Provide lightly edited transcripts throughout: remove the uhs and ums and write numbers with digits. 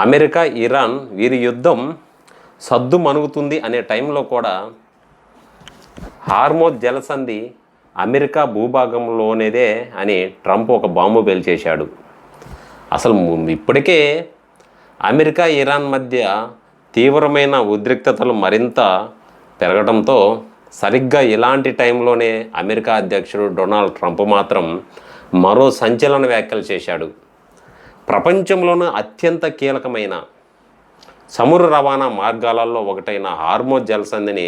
America Iran వీరి యుద్ధం సద్దు మణుగుతుంది అనే టైంలో కూడా హార్మోజ్ జలసంధి అమెరికా భూభాగంలోనేదే అని ట్రంప్ ఒక బాంబు పేల్చేశాడు. అసలు ఇప్పటికే అమెరికా ఇరాన్ మధ్య తీవ్రమైన ఉద్రిక్తతలు మరింత పెరగడంతో సరిగ్గా ఇలాంటి టైంలోనే అమెరికా అధ్యక్షుడు డొనాల్డ్ ట్రంప్ మాత్రం మరో సంచలన వ్యాఖ్యలు చేశాడు. ప్రపంచంలోనే అత్యంత కీలకమైన సముద్ర రవాణా మార్గాలలో ఒకటైన హార్మోజ్ జలసంధిని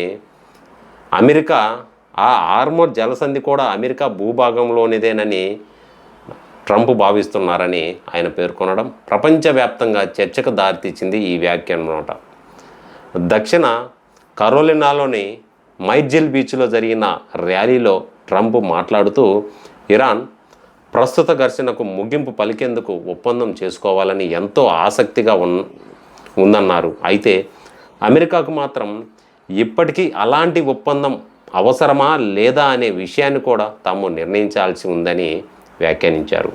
హార్మోజ్ జలసంధి కూడా అమెరికా భూభాగంలోనిదేనని ట్రంప్ భావిస్తున్నారని ఆయన పేర్కొనడం ప్రపంచవ్యాప్తంగా చర్చకు దారితీసింది ఈ వ్యాఖ్య అన్నమాట. దక్షిణ కరోలినాలోని మైర్జిల్ బీచ్లో జరిగిన ర్యాలీలో ట్రంప్ మాట్లాడుతూ ఇరాన్ ప్రస్తుత ఘర్షణకు ముగింపు పలికేందుకు ఒప్పందం చేసుకోవాలని ఎంతో ఆసక్తిగా ఉందన్నారు. అయితే అమెరికాకు మాత్రం ఇప్పటికీ అలాంటి ఒప్పందం అవసరమా లేదా అనే విషయాన్ని కూడా తాము నిర్ణయించాల్సి ఉందని వ్యాఖ్యానించారు.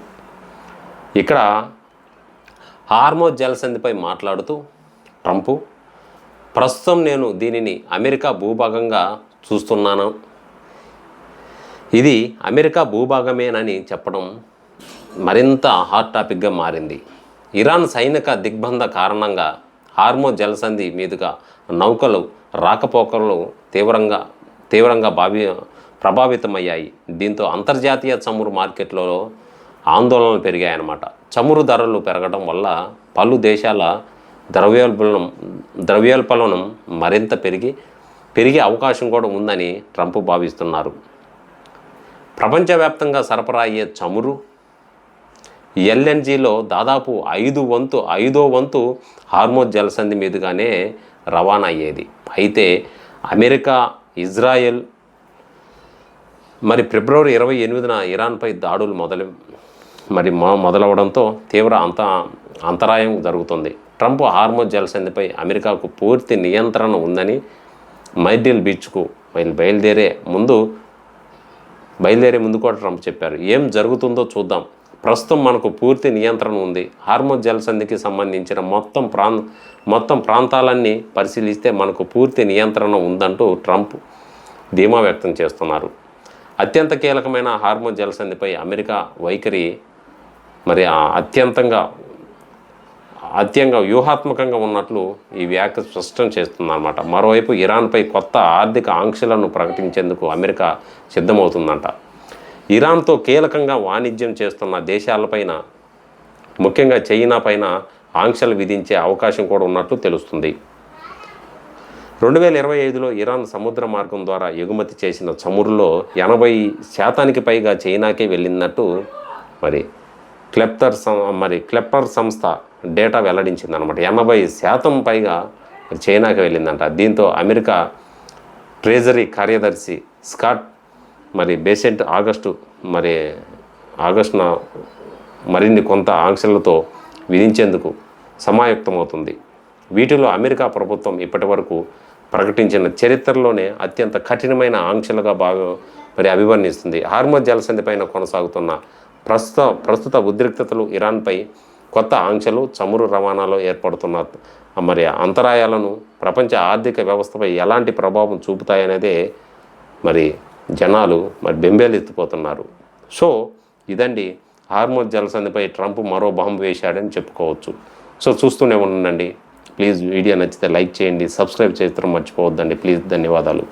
ఇక్కడ హార్మోజ్ జలసంధిపై మాట్లాడుతూ ట్రంప్, ప్రస్తుతం నేను దీనిని అమెరికా భూభాగంగా చూస్తున్నాను, ఇది అమెరికా భూభాగమేనని చెప్పడం మరింత హాట్ టాపిక్గా మారింది. ఇరాన్ సైనిక దిగ్బంధ కారణంగా హార్మోజ్ జలసంధి మీదుగా నౌకలు రాకపోకలు తీవ్రంగా ప్రభావితమయ్యాయి. దీంతో అంతర్జాతీయ చమురు మార్కెట్లో ఆందోళనలు పెరిగాయన్నమాట. చమురు ధరలు పెరగడం వల్ల పలు దేశాల ద్రవ్యోల్బణం మరింత పెరిగే అవకాశం కూడా ఉందని ట్రంప్ భావిస్తున్నారు. ప్రపంచవ్యాప్తంగా సరఫరా అయ్యే చమురు ఎల్ఎన్జీలో దాదాపు 5వ వంతు హార్మోజ్ జలసంధి మీదుగానే రవాణా అయ్యేది. అయితే అమెరికా, ఇజ్రాయెల్ ఫిబ్రవరి 28న ఇరాన్పై దాడులు మొదలవడంతో తీవ్ర అంతరాయం జరుగుతుంది. ట్రంప్ హార్మోజ్ జలసంధిపై అమెరికాకు పూర్తి నియంత్రణ ఉందని మైర్జిల్ బీచ్కు బయలుదేరే ముందు కూడా ట్రంప్ చెప్పారు. ఏం జరుగుతుందో చూద్దాం, ప్రస్తుతం మనకు పూర్తి నియంత్రణ ఉంది. హార్మోజ్ జలసంధికి సంబంధించిన మొత్తం ప్రాంతాలన్నీ పరిశీలిస్తే మనకు పూర్తి నియంత్రణ ఉందంటూ ట్రంప్ ధీమా వ్యక్తం చేస్తున్నారు. అత్యంత కీలకమైన హార్మోజ్ జలసంధిపై అమెరికా వైఖరి అత్యంత వ్యూహాత్మకంగా ఉన్నట్లు ఈ వ్యాఖ్య స్పష్టం చేస్తుందన్నమాట. మరోవైపు ఇరాన్పై కొత్త ఆర్థిక ఆంక్షలను ప్రకటించేందుకు అమెరికా సిద్ధమవుతుందంట. ఇరాన్తో కీలకంగా వాణిజ్యం చేస్తున్న దేశాలపైన, ముఖ్యంగా చైనా పైన ఆంక్షలు విధించే అవకాశం కూడా ఉన్నట్లు తెలుస్తుంది. 2025లో ఇరాన్ సముద్ర మార్గం ద్వారా ఎగుమతి చేసిన చమురులో 80% పైగా చైనాకే వెళ్ళినట్టు క్లెప్టర్ సంస్థ డేటా వెల్లడించిందనమాట. 80% పైగా చైనాకి వెళ్ళిందంట. దీంతో అమెరికా ట్రెజరీ కార్యదర్శి స్కాట్ బేసెంట్ ఆగస్టున మరిన్ని కొంత ఆంక్షలతో విధించేందుకు సమాయుక్తమవుతుంది. వీటిలో అమెరికా ప్రభుత్వం ఇప్పటివరకు ప్రకటించిన చరిత్రలోనే అత్యంత కఠినమైన ఆంక్షలుగా అభివర్ణిస్తుంది. హార్మోజ్ జలసంధిపైన కొనసాగుతున్న ప్రస్తుత ఉద్రిక్తతలు, ఇరాన్పై కొత్త ఆంక్షలు, చమురు రవాణాలో ఏర్పడుతున్న అంతరాయాలను ప్రపంచ ఆర్థిక వ్యవస్థపై ఎలాంటి ప్రభావం చూపుతాయనేదే జనాలు బెంబేలెత్తిపోతున్నారు. సో ఇదండి హార్మోజ్ జలసంధిపై ట్రంప్ మరో బాంబు వేశాడని చెప్పుకోవచ్చు. సో చూస్తూనే ఉండండి. ప్లీజ్ వీడియో నచ్చితే లైక్ చేయండి, సబ్స్క్రైబ్ చేయడం మర్చిపోవద్దండి ప్లీజ్. ధన్యవాదాలు.